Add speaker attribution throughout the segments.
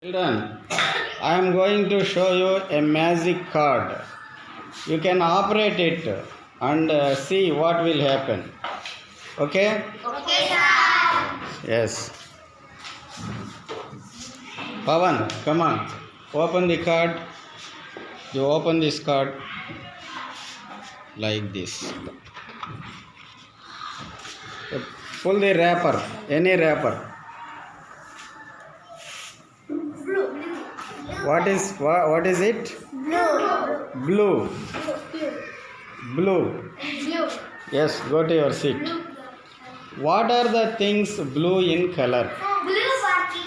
Speaker 1: Children, I am going to show you a magic card. You can operate it and see what will happen. Okay?
Speaker 2: Okay, sir.
Speaker 1: Yes. Pavan, come on. Open the card. You open this card like this. Pull the wrapper, any wrapper. What is it?
Speaker 2: Blue.
Speaker 1: Blue. Blue.
Speaker 2: Blue.
Speaker 1: Yes, go to your seat. What are the things blue in color?
Speaker 2: Blue party.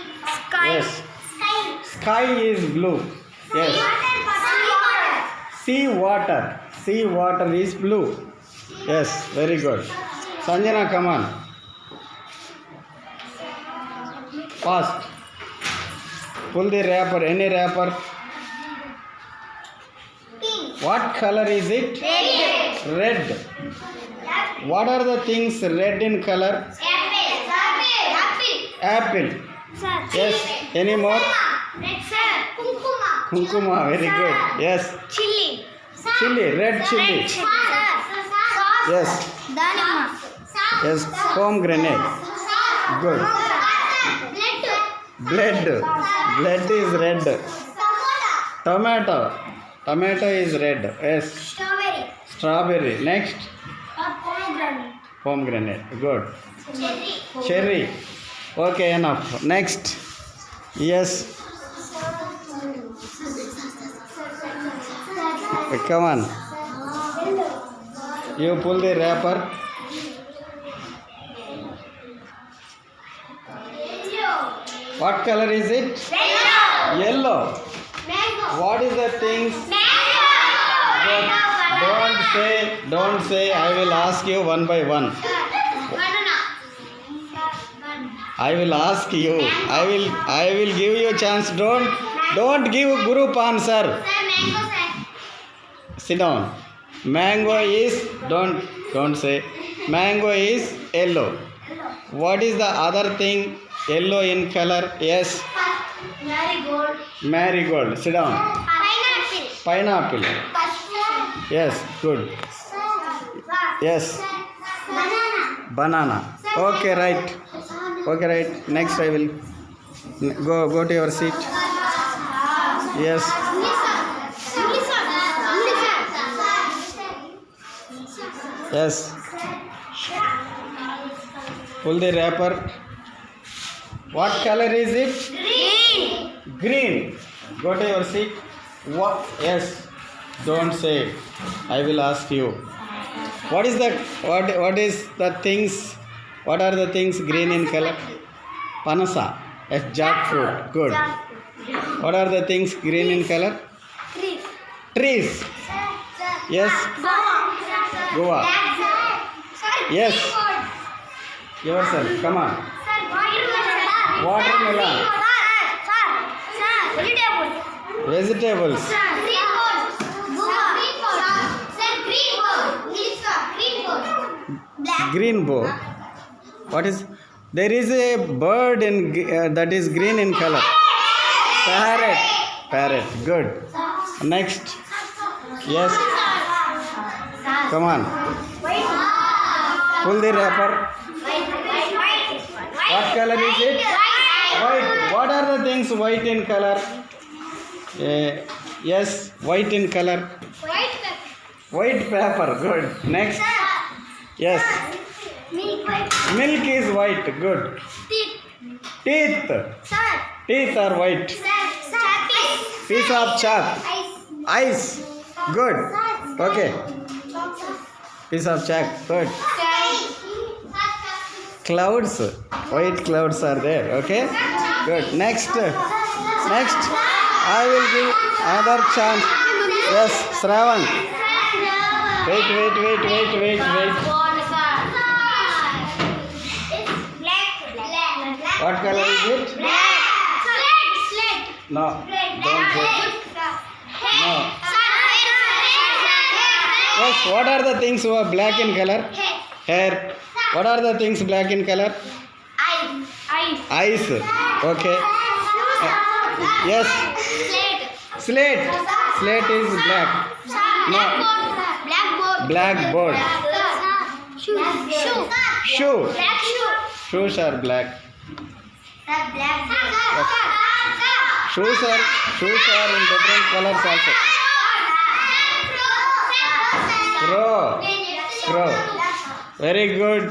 Speaker 2: Sky.
Speaker 1: Yes.
Speaker 2: Sky.
Speaker 1: Sky is blue. Yes. Sea water. Sea water is blue. Yes, very good. Sanjana, come on. Fast. Pull the wrapper, any wrapper.
Speaker 2: Pink.
Speaker 1: What color is it?
Speaker 2: Red.
Speaker 1: Red. What are the things red in color?
Speaker 2: Apple.
Speaker 1: Apple.
Speaker 2: Sir.
Speaker 1: Yes. Any more?
Speaker 2: Red, sir. Kunkuma.
Speaker 1: Kunkuma. Very good. Yes.
Speaker 2: Chili.
Speaker 1: Chili. Red chili.
Speaker 2: Sir.
Speaker 1: Yes.
Speaker 2: Danima.
Speaker 1: Yes. Pomegranate. Good. Blood. Blood is red. Tomato. Tomato is red. Yes.
Speaker 2: Strawberry.
Speaker 1: Strawberry. Next.
Speaker 2: Pomegranate.
Speaker 1: Pomegranate. Good.
Speaker 2: Cherry.
Speaker 1: Cherry. Okay, enough. Next. Yes. Come on. You pull the wrapper. What color is it? Yellow. What is the things? Don't say. I will ask you one by one. I will ask you. I will give you a chance. Don't give group answer. Sit down. Mango is don't say. Mango is yellow. What is the other thing? Yellow in color. Yes.
Speaker 2: Marigold.
Speaker 1: Marigold. Sit down.
Speaker 2: Pineapple.
Speaker 1: Pineapple. Yes. Good. Yes. Banana. Okay, right. Okay, right. Next I will go to your seat. Yes. Yes. Pull the wrapper. What color is it?
Speaker 2: Green.
Speaker 1: Green. Go to your seat. What? Yes. Don't say. I will ask you. What is the things? What are the things green in color? Panasa. Yes, jackfruit. Good. What are the things green in color? Trees. Yes. Goa. Yes. Yourself. Come on. Watermelon. Vegetables. Green bow. What is? There is a bird that is green in color. Parrot. Parrot. Good. Next. Yes. Come on. Pull the wrapper. What color is it? White. What are the things white in color? Yes, white in color. White pepper. Good. Next. Yes. Milk is white. Good. Teeth. Teeth are white. Piece of chalk. Ice. Good. Okay. Piece of chalk. Good. Clouds. White clouds are there. Okay. Good. Next. I will give another chance. Yes, Shravan. Wait. What color is it? No. Don't say. No. Yes. What are the things who are black in color? Hair. What are the things black in color? Eyes. Okay. Yes.
Speaker 2: Slate.
Speaker 1: Slate. Slate is black. No.
Speaker 2: Blackboard.
Speaker 1: Blackboard.
Speaker 2: Shoe.
Speaker 1: Shoe.
Speaker 2: Black shoe.
Speaker 1: Shoes are black.
Speaker 2: Black.
Speaker 1: Shoes are in different colors also. Crow. Very good.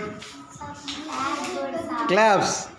Speaker 1: Claps.